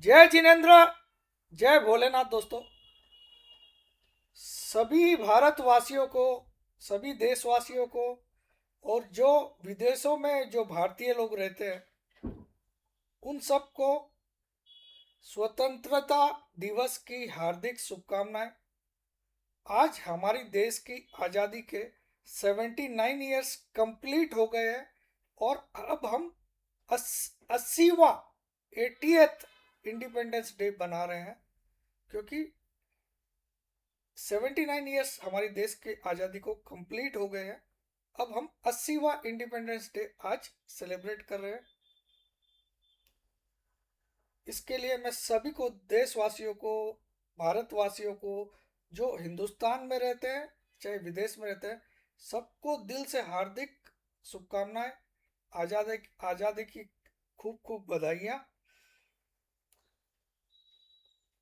जय जिनेन्द्र। जय भोलेनाथ। दोस्तों, सभी भारतवासियों को, सभी देशवासियों को और जो विदेशों में जो भारतीय लोग रहते हैं उन सबको स्वतंत्रता दिवस की हार्दिक शुभकामनाएं। आज हमारी देश की आज़ादी के 79 ईयर्स कंप्लीट हो गए हैं और अब हम 80वां 80th इंडिपेंडेंस डे बना रहे हैं, क्योंकि 79 ईयर्स हमारे देश के आज़ादी को कंप्लीट हो गए हैं। अब हम 80वां इंडिपेंडेंस डे आज सेलिब्रेट कर रहे हैं। इसके लिए मैं सभी को, देशवासियों को, भारतवासियों को, जो हिंदुस्तान में रहते हैं चाहे विदेश में रहते हैं, सबको दिल से हार्दिक शुभकामनाएं। आज़ादी आज़ादी की खूब खूब बधाइयाँ।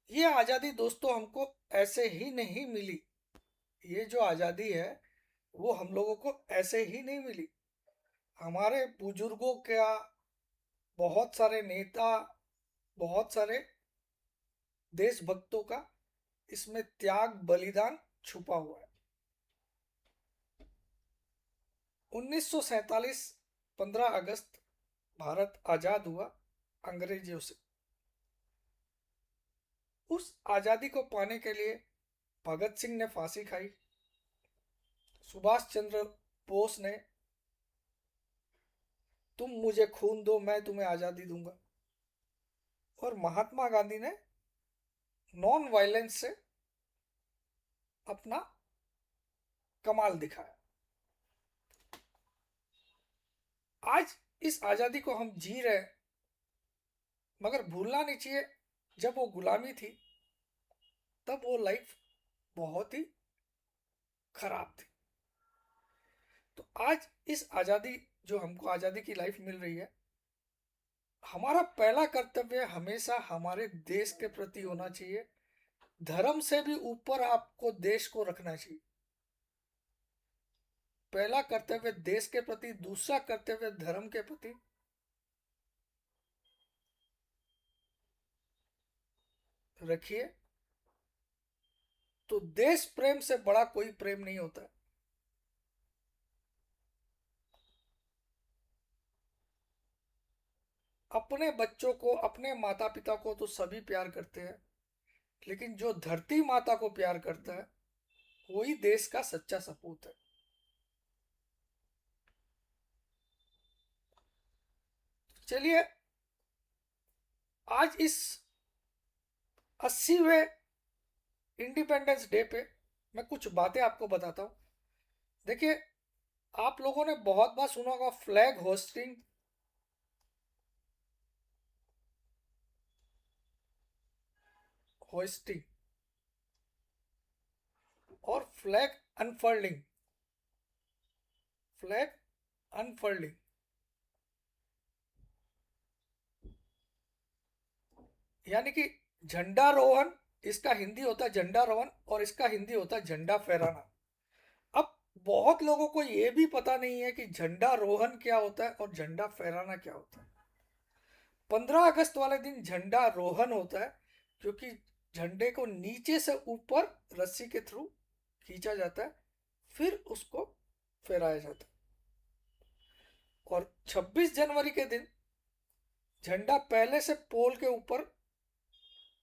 ये आज़ादी दोस्तों हमको ऐसे ही नहीं मिली। ये जो आज़ादी है वो हम लोगों को ऐसे ही नहीं मिली। हमारे बुजुर्गों का, बहुत सारे नेता, बहुत सारे देशभक्तों का इसमें त्याग बलिदान छुपा हुआ है। 1947 15 अगस्त भारत आजाद हुआ अंग्रेजों से। उस आजादी को पाने के लिए भगत सिंह ने फांसी खाई, सुभाष चंद्र बोस ने तुम मुझे खून दो मैं तुम्हें आजादी दूंगा, और महात्मा गांधी ने नॉन वायलेंस से अपना कमाल दिखाया। आज इस आजादी को हम जी रहे हैं, मगर भूलना नहीं चाहिए जब वो गुलामी थी तब वो लाइफ बहुत ही खराब थी। तो आज इस आजादी, जो हमको आजादी की लाइफ मिल रही है, हमारा पहला कर्तव्य हमेशा हमारे देश के प्रति होना चाहिए। धर्म से भी ऊपर आपको देश को रखना चाहिए। पहला कर्तव्य देश के प्रति, दूसरा कर्तव्य धर्म के प्रति। रखिए, तो देश प्रेम से बड़ा कोई प्रेम नहीं होता। अपने बच्चों को, अपने माता पिता को तो सभी प्यार करते हैं, लेकिन जो धरती माता को प्यार करता है वही देश का सच्चा सपूत है। चलिए, आज इस 80वें इंडिपेंडेंस डे पे मैं कुछ बातें आपको बताता हूँ। देखिए, आप लोगों ने बहुत बार सुना होगा फ्लैग होस्टिंग, होस्टिंग और फ्लैग अनफर्लिंग। फ्लैग अनफर्लिंग यानी कि झंडारोहण, इसका हिंदी होता है झंडारोहण और इसका हिंदी होता है झंडा फहराना। अब बहुत लोगों को यह भी पता नहीं है कि झंडारोहण क्या होता है और झंडा फहराना क्या होता है। 15 अगस्त वाले दिन झंडा रोहण होता है, क्योंकि झंडे को नीचे से ऊपर रस्सी के थ्रू खींचा जाता है, फिर उसको फहराया जाता है। और 26 जनवरी के दिन झंडा पहले से पोल के ऊपर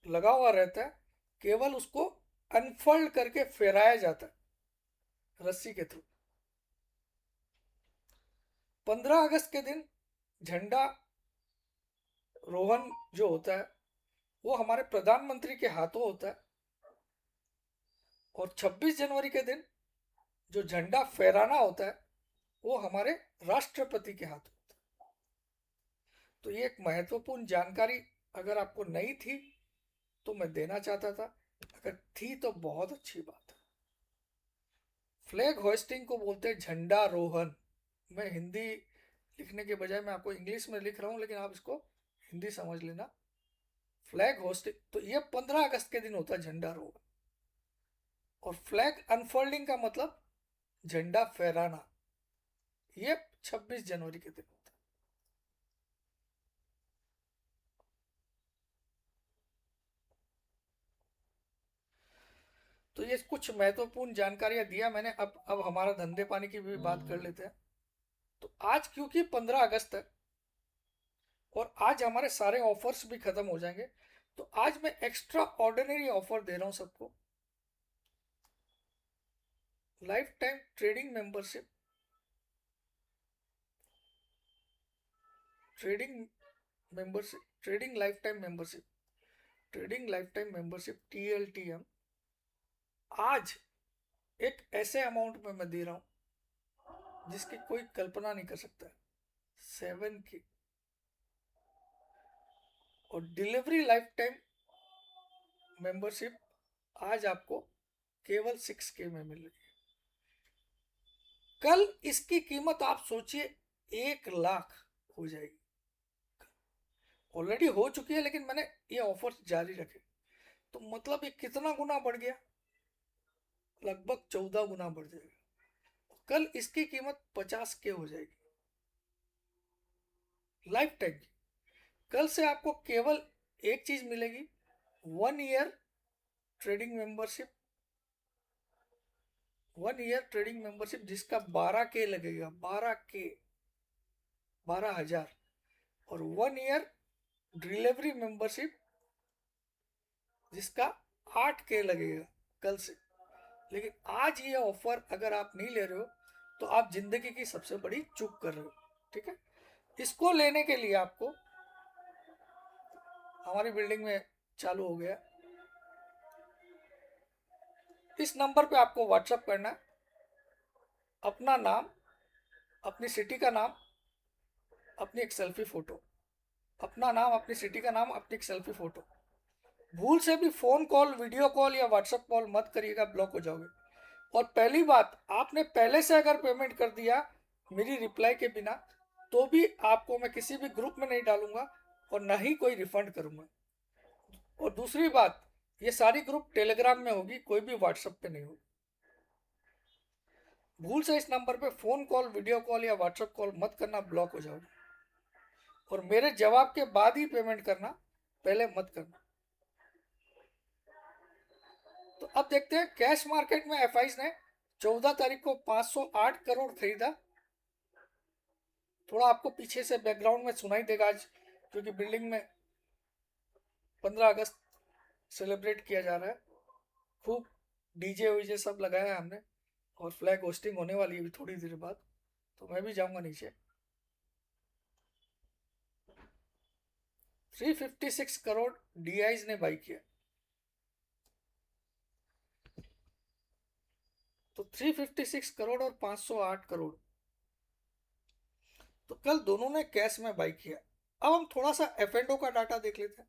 लगा हुआ रहता है, केवल उसको अनफोल्ड करके फहराया जाता है रस्सी के थ्रू। 15 अगस्त के दिन झंडा रोहन जो होता है वो हमारे प्रधानमंत्री के हाथों होता है, और 26 जनवरी के दिन जो झंडा फहराना होता है वो हमारे राष्ट्रपति के हाथों होता है। तो ये एक महत्वपूर्ण जानकारी अगर आपको नहीं थी तो मैं देना चाहता था। अगर थी तो बहुत अच्छी बात है। फ्लैग होस्टिंग को बोलते हैं झंडा रोहन। मैं हिंदी लिखने के बजाय मैं आपको इंग्लिश में लिख रहा हूँ, लेकिन आप इसको हिंदी समझ लेना। फ्लैग होस्टिंग, तो ये 15 अगस्त के दिन होता है झंडा रोहन। और फ्लैग अनफोल्डिंग का मतलब झंडा फहराना, ये 26 जनवरी के दिन होता है। तो ये कुछ महत्वपूर्ण जानकारियां दिया मैंने। अब हमारा धंधे पानी की भी बात कर लेते हैं। तो आज क्योंकि 15 अगस्त है और आज हमारे सारे ऑफर्स भी खत्म हो जाएंगे, तो आज मैं एक्स्ट्रा ऑर्डिनरी ऑफर दे रहा हूं सबको। Life time trading membership, trading membership, trading life time membership, trading life time membership TLTM, आज एक ऐसे अमाउंट में मैं दे रहा हूं जिसकी कोई कल्पना नहीं कर सकता। 7K। और डिलीवरी लाइफ टाइम मेंबरशिप आज आपको केवल 6K में मिल रही है। कल इसकी कीमत आप सोचिए 1 लाख हो जाएगी। ऑलरेडी हो चुकी है, लेकिन मैंने ये ऑफर जारी रखे, तो मतलब ये कितना गुना बढ़ गया, लगभग 14 गुना बढ़ जाएगा। कल इसकी कीमत 50K हो जाएगी लाइफ टाइम की। कल से आपको केवल एक चीज मिलेगी, 1 year trading membership, 1 year trading membership जिसका 12K लगेगा, 12K, 12,000। और 1 ईयर डिलीवरी मेंबरशिप जिसका 8K लगेगा कल से। लेकिन आज ये ऑफर अगर आप नहीं ले रहे हो तो आप जिंदगी की सबसे बड़ी चूक कर रहे हो। ठीक है, इसको लेने के लिए आपको हमारी बिल्डिंग में चालू हो गया, इस नंबर पे आपको व्हाट्सअप करना है अपना नाम, अपनी सिटी का नाम, अपनी एक सेल्फी फोटो। अपना नाम, अपनी सिटी का नाम, अपनी एक सेल्फी फोटो। भूल से भी फोन कॉल, वीडियो कॉल या व्हाट्सएप कॉल मत करिएगा, ब्लॉक हो जाओगे। और पहली बात, आपने पहले से अगर पेमेंट कर दिया मेरी रिप्लाई के बिना, तो भी आपको मैं किसी भी ग्रुप में नहीं डालूंगा और ना ही कोई रिफंड करूंगा। और दूसरी बात, ये सारी ग्रुप टेलीग्राम में होगी, कोई भी व्हाट्सएप पे नहीं होगी। भूल से इस नंबर पे फोन कॉल, वीडियो कॉल या व्हाट्सएप कॉल मत करना, ब्लॉक हो जाओगे। और मेरे जवाब के बाद ही पेमेंट करना, पहले मत करना। तो अब देखते हैं, कैश मार्केट में एफआईज ने 14 तारीख को 508 करोड़ खरीदा। थोड़ा आपको पीछे से बैकग्राउंड में सुनाई देगा आज, क्योंकि बिल्डिंग में 15 अगस्त सेलिब्रेट किया जा रहा है। खूब डीजे वीजे सब लगाया है हमने, और फ्लैग होस्टिंग होने वाली है थोड़ी देर बाद, तो मैं भी जाऊंगा नीचे। 356 करोड़ डीआईज ने बाई किया। तो 356 करोड़ और 508 करोड़, तो कल दोनों ने कैश में बाई किया। अब हम थोड़ा सा एफ का डाटा देख लेते हैं।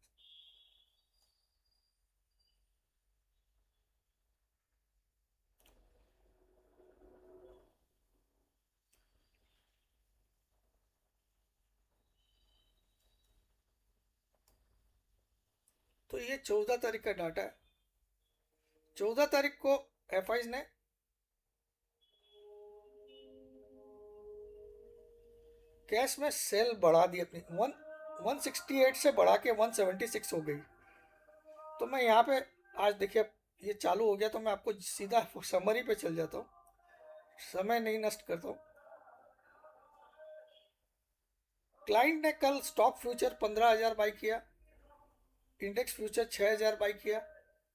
तो ये 14 तारीख का डाटा है। 14 तारीख को एफ ने कैश में सेल बढ़ा दी अपनी, 168 से बढ़ा के 176 हो गई। तो मैं यहाँ पे आज देखिए ये चालू हो गया, तो मैं आपको सीधा समरी पे चल जाता हूँ, समय नहीं नष्ट करता हूँ। क्लाइंट ने कल स्टॉक फ्यूचर 15,000 बाई किया, इंडेक्स फ्यूचर 6,000 बाई किया,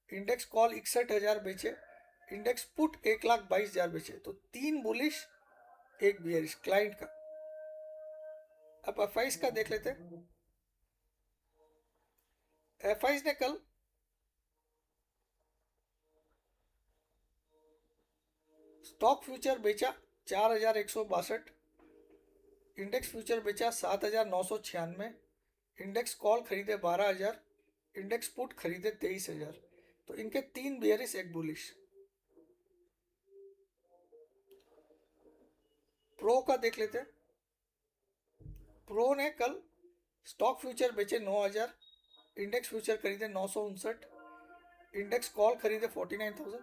इंडेक्स कॉल 61,000 बेचे, इंडेक्स पुट 1,22,000 बेचे। तो 3 बुलिश, 1 बियरिश क्लाइंट का। अब एफ का देख लेते हैं। एफ ने कल स्टॉक फ्यूचर बेचा 4,162, इंडेक्स फ्यूचर बेचा 7,996, इंडेक्स कॉल खरीदे 12,000, इंडेक्स पुट खरीदे 23,000। तो इनके 3 बियरिश, 1 बुलिश। प्रो का देख लेते हैं। प्रो ने कल स्टॉक फ्यूचर बेचे 9,000, इंडेक्स फ्यूचर खरीदे 959, इंडेक्स कॉल खरीदे 49,000।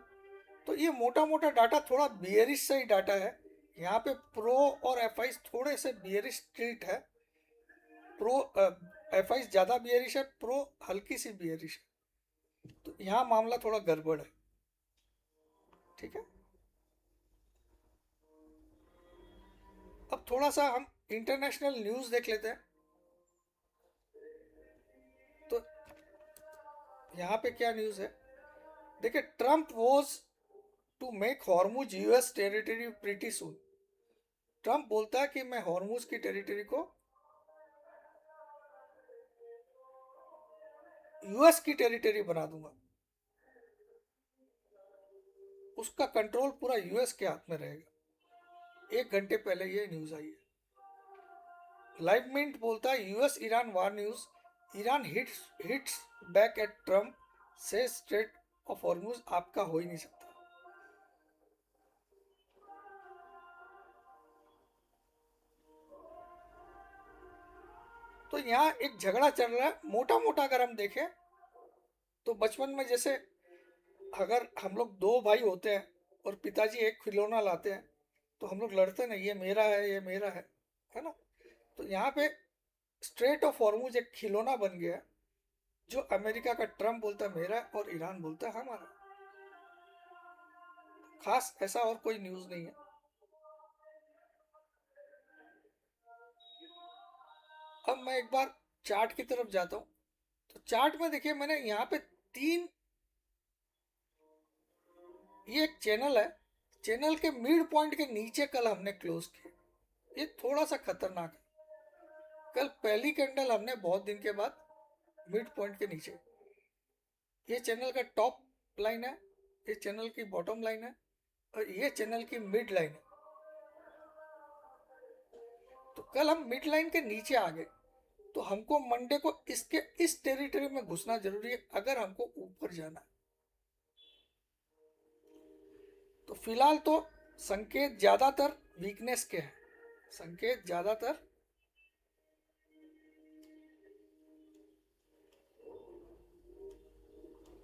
तो ये मोटा मोटा डाटा थोड़ा बियरिश से ही डाटा है। यहाँ पे प्रो और एफ थोड़े से बियरिश ट्रीट है। प्रो एफ ज़्यादा बियरिश है, प्रो हल्की सी बियरिश है। तो यहाँ मामला थोड़ा गड़बड़ है। ठीक है। अब थोड़ा सा हम इंटरनेशनल न्यूज़ देख लेते हैं। तो यहाँ पे क्या न्यूज़ है, देखिए, Trump was to make Hormuz US territory pretty soon. Trump बोलता है कि मैं हॉर्मुज की टेरिटरी को यूएस की टेरिटरी बना दूंगा, उसका कंट्रोल पूरा यूएस के हाथ में रहेगा। 1 घंटे पहले ये न्यूज़ आई है। लाइव मिंट बोलता है US Iran war news, Iran hits back at Trump से स्ट्रेट ऑफ हॉर्मुज आपका हो ही नहीं सकता। तो यहाँ एक झगड़ा चल रहा है मोटा मोटा। अगर हम देखें तो बचपन में जैसे अगर हम लोग 2 भाई होते हैं और पिताजी एक खिलौना लाते हैं तो हम लोग लड़ते ना, ये मेरा है, ये मेरा है ना। तो यहाँ पे स्ट्रेट ऑफ हॉर्मुज एक खिलौना बन गया है, जो अमेरिका का ट्रम्प बोलता है मेरा है और ईरान बोलता है हमारा। खास ऐसा और कोई न्यूज़ नहीं है। अब मैं एक बार चार्ट की तरफ जाता हूँ। तो चार्ट में देखिए, मैंने यहाँ पे 3, ये एक चैनल है, चैनल के मिड पॉइंट के नीचे कल हमने क्लोज किया। ये थोड़ा सा खतरनाक है। कल पहली कैंडल हमने बहुत दिन के बाद मिड पॉइंट के नीचे, ये चैनल का टॉप लाइन है, ये चैनल की बॉटम लाइन है और ये चैनल की मिड लाइन है। तो कल हम मिड लाइन के नीचे आ गए, तो हमको मंडे को इसके इस टेरिटरी में घुसना जरूरी है अगर हमको ऊपर जाना है। तो फिलहाल तो संकेत ज्यादातर वीकनेस के हैं, संकेत ज्यादातर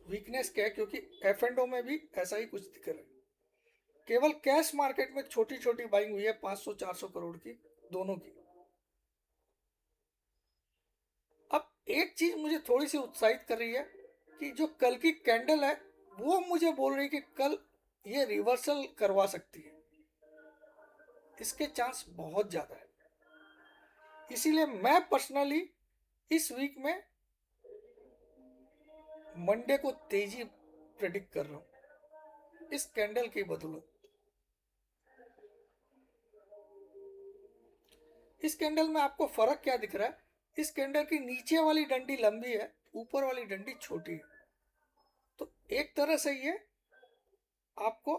वीकनेस के है, क्योंकि एफ एंड ओ में भी ऐसा ही कुछ दिख रहा है। केवल कैश मार्केट में छोटी छोटी बाइंग हुई है 500-400 करोड़ की, दोनों की। अब एक चीज मुझे थोड़ी सी उत्साहित कर रही है कि जो कल की कैंडल है वो मुझे बोल रही है कि कल ये रिवर्सल करवा सकती है, इसके चांस बहुत ज्यादा है। इसीलिए मैं पर्सनली इस वीक में मंडे को तेजी प्रेडिक्ट कर रहा हूं इस कैंडल की बदौलत। इस कैंडल में आपको फर्क क्या दिख रहा है, इस कैंडल की नीचे वाली डंडी लंबी है, ऊपर वाली डंडी छोटी है। तो एक तरह से ये आपको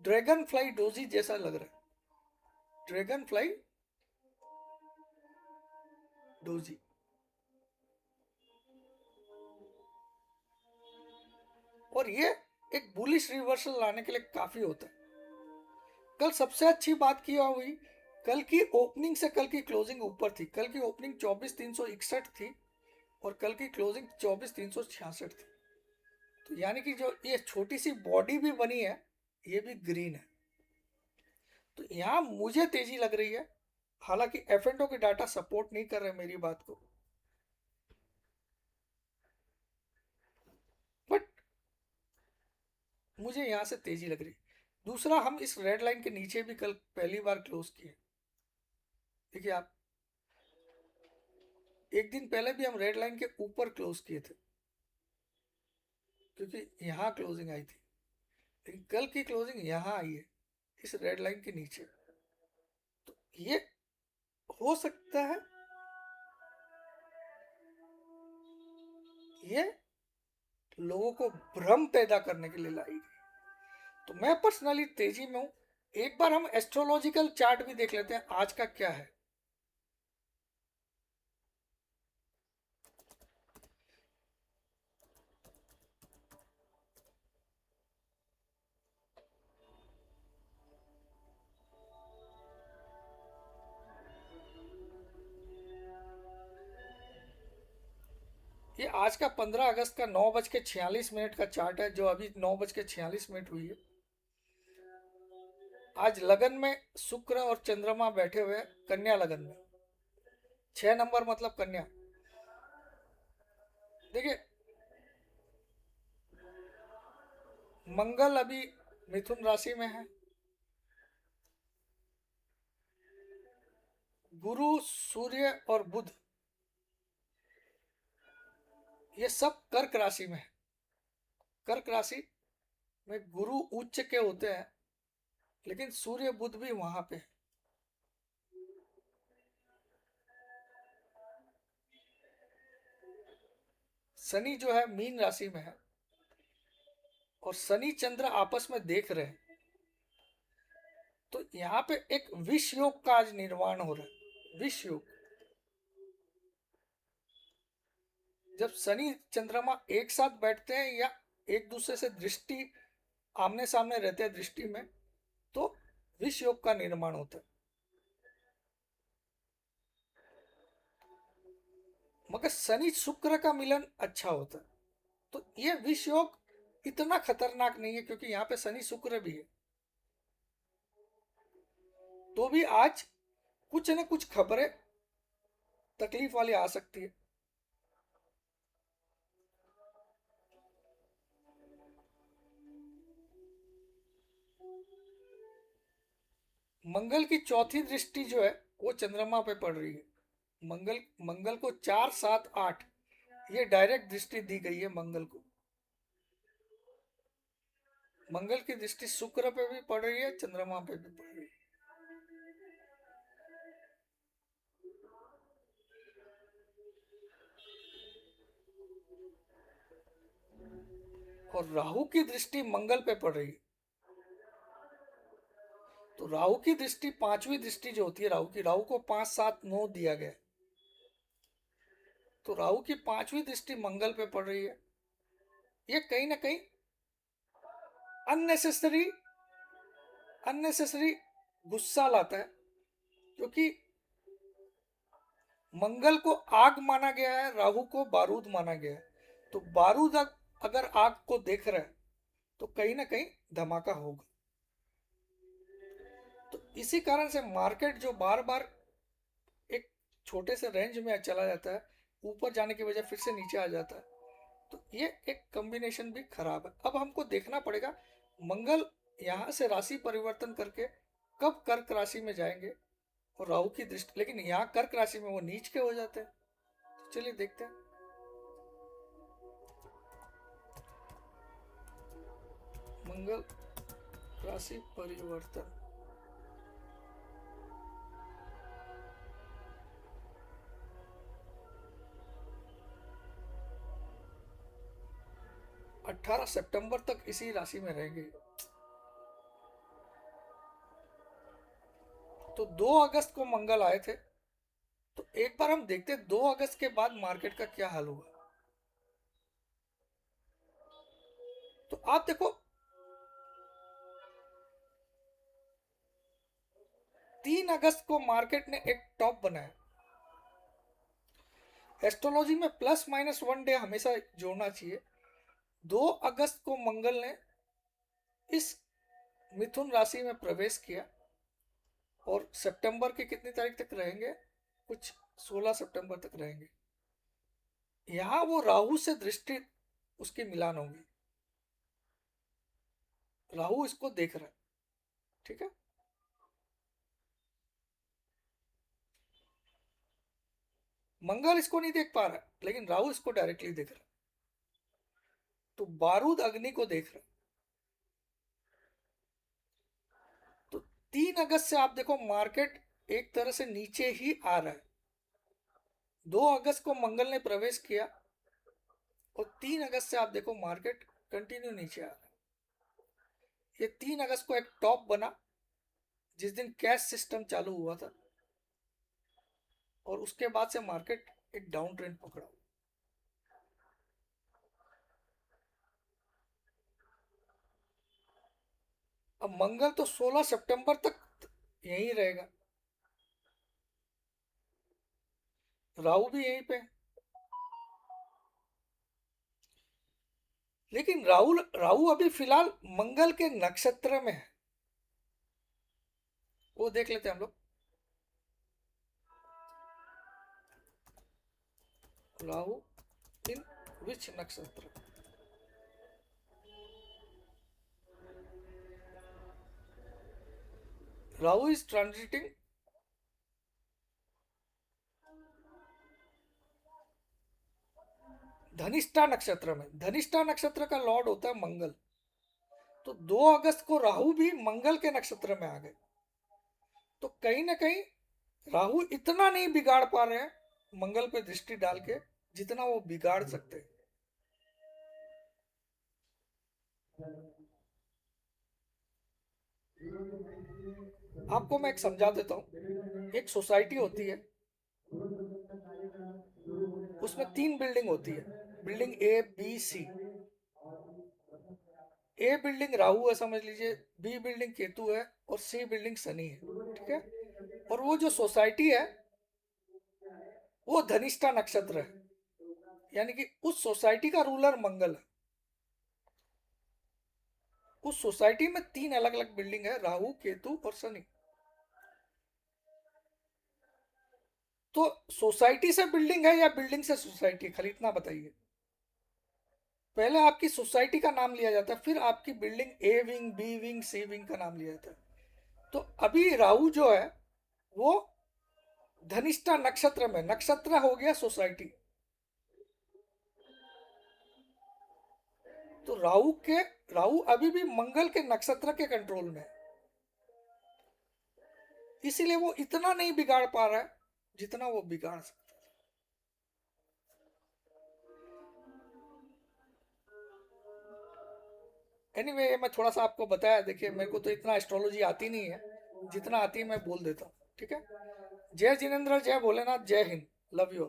ड्रैगन फ्लाई डोजी जैसा लग रहा है, ड्रैगन फ्लाई डोजी। और ये एक बुलिश रिवर्सल लाने के लिए काफी होता है। कल सबसे अच्छी बात की हुई, कल की ओपनिंग से कल की क्लोजिंग ऊपर थी। कल की ओपनिंग 24,361 थी और कल की क्लोजिंग 24,366 थी। तो यानी कि जो ये छोटी सी बॉडी भी बनी है ये भी ग्रीन है। तो यहाँ मुझे तेजी लग रही है। हालांकि एफ एंड ओ के डाटा सपोर्ट नहीं कर रहे मेरी बात को, बट मुझे यहाँ से तेजी लग रही है। दूसरा, हम इस रेड लाइन के नीचे भी कल पहली बार क्लोज किए। देखिए आप, एक दिन पहले भी हम रेड लाइन के ऊपर क्लोज किए थे क्योंकि यहाँ क्लोजिंग आई थी, लेकिन कल की क्लोजिंग यहाँ आई है इस रेड लाइन के नीचे। तो ये हो सकता है ये लोगों को भ्रम पैदा करने के लिए लाई गई। तो मैं पर्सनली तेजी में हूं। एक बार हम एस्ट्रोलॉजिकल चार्ट भी देख लेते हैं आज का क्या है। ये आज का 15 अगस्त का 9:46 का चार्ट है, जो अभी 9:46 हुई है। आज लगन में शुक्र और चंद्रमा बैठे हुए कन्या लगन में, 6 नंबर मतलब कन्या। देखिए, मंगल अभी मिथुन राशि में है। गुरु, सूर्य और बुध ये सब कर्क राशि में है। कर्क राशि में गुरु उच्च के होते हैं, लेकिन सूर्य बुध भी वहां पे है। शनि जो है मीन राशि में है, और शनि चंद्र आपस में देख रहे हैं। तो यहाँ पे एक विष योग का आज निर्माण हो रहा है। विष योग, जब शनि चंद्रमा एक साथ बैठते हैं या एक दूसरे से दृष्टि आमने सामने रहते हैं दृष्टि में, तो विष योग का निर्माण होता है। मगर शनि शुक्र का मिलन अच्छा होता है। तो ये विष योग इतना खतरनाक नहीं है, क्योंकि यहाँ पे शनि शुक्र भी है। तो भी आज कुछ न कुछ खबरें तकलीफ वाली आ सकती है। मंगल की चौथी दृष्टि जो है वो चंद्रमा पे पड़ रही है। मंगल मंगल को 4, 7, 8 ये डायरेक्ट दृष्टि दी गई है मंगल को। मंगल की दृष्टि शुक्र पे भी पड़ रही है, चंद्रमा पे भी पड़ रही है। और राहु की दृष्टि मंगल पे पड़ रही है। तो राहु की दृष्टि, पांचवी दृष्टि जो होती है राहु की, राहु को 5, 7, 9 दिया गया। तो राहु की पांचवी दृष्टि मंगल पे पड़ रही है। ये कहीं ना कहीं अननेसेसरी अननेसेसरी गुस्सा लाता है, क्योंकि मंगल को आग माना गया है, राहु को बारूद माना गया है। तो बारूद अगर आग को देख रहा है तो कहीं ना कहीं धमाका होगा। तो इसी कारण से मार्केट जो बार बार एक छोटे से रेंज में चला जाता है, ऊपर जाने की वजह फिर से नीचे आ जाता है, तो ये एक कॉम्बिनेशन भी खराब है। अब हमको देखना पड़ेगा मंगल यहाँ से राशि परिवर्तन करके कब कर्क राशि में जाएंगे, और राहु की दृष्टि, लेकिन यहाँ कर्क राशि में वो नीच के हो जाते हैं। तो चलिए देखते हैं। मंगल राशि परिवर्तन, 18 सितंबर तक इसी राशि में रहेंगे। तो 2 अगस्त को मंगल आए थे। तो एक बार हम देखते हैं 2 अगस्त के बाद मार्केट का क्या हाल हुआ। तो आप देखो, 3 अगस्त को मार्केट ने एक टॉप बनाया। एस्ट्रोलॉजी में प्लस माइनस 1 डे हमेशा जोड़ना चाहिए। 2 अगस्त को मंगल ने इस मिथुन राशि में प्रवेश किया, और सितंबर की कितनी तारीख तक रहेंगे, कुछ 16 सितंबर तक रहेंगे। यहां वो राहु से दृष्टि उसकी मिलान होगी। राहु इसको देख रहा है, ठीक है। मंगल इसको नहीं देख पा रहा है, लेकिन राहु इसको डायरेक्टली देख रहा है। तो बारूद अग्नि को देख रहा है। तो 3 अगस्त से आप देखो मार्केट एक तरह से नीचे ही आ रहा है। 2 अगस्त को मंगल ने प्रवेश किया, और 3 अगस्त से आप देखो मार्केट कंटिन्यू नीचे आ रहा है। ये 3 अगस्त को एक टॉप बना, जिस दिन कैश सिस्टम चालू हुआ था, और उसके बाद से मार्केट एक डाउन ट्रेंड पकड़ा। अब मंगल तो 16 सितंबर तक यहीं रहेगा, राहु भी यहीं पे। लेकिन राहु राहु अभी फिलहाल मंगल के नक्षत्र में है, वो देख लेते हैं हम लोग। राहु इन विच नक्षत्र, राहु इज ट्रांजिटिंग धनिष्ठा नक्षत्र में। धनिष्ठा नक्षत्र का लॉर्ड होता है मंगल। तो 2 अगस्त को राहु भी मंगल के नक्षत्र में आ गए। तो कहीं ना कहीं राहु इतना नहीं बिगाड़ पा रहे हैं मंगल पे दृष्टि डाल के जितना वो बिगाड़ सकते हैं। आपको मैं एक समझा देता हूँ। एक सोसाइटी होती है, उसमें 3 बिल्डिंग होती है, building A B C. A building राहु है समझ लीजिए, बी बिल्डिंग केतु है और सी बिल्डिंग शनि है। ठीक है। और वो जो सोसाइटी है वो धनिष्ठा नक्षत्र है, यानी कि उस सोसाइटी का रूलर मंगल है। उस सोसाइटी में 3 अलग अलग बिल्डिंग है, राहु केतु और शनि। तो सोसाइटी से बिल्डिंग है या बिल्डिंग से सोसाइटी, खाली इतना बताइए। पहले आपकी सोसाइटी का नाम लिया जाता है, फिर आपकी building A wing B wing C wing का नाम लिया जाता है। तो अभी राहु जो है वो धनिष्ठा नक्षत्र में, नक्षत्र हो गया सोसाइटी। तो राहु अभी भी मंगल के नक्षत्र के कंट्रोल में है, इसीलिए वो इतना नहीं बिगाड़ पा रहा है जितना वो बिगाड़ सकता है। एनीवे मैं थोड़ा सा आपको बताया। देखिए मेरे को तो इतना एस्ट्रोलॉजी आती नहीं है, जितना आती है मैं बोल देता हूँ। ठीक है। जय जिनेन्द्र, जय भोलेनाथ, जय हिंद। Love you.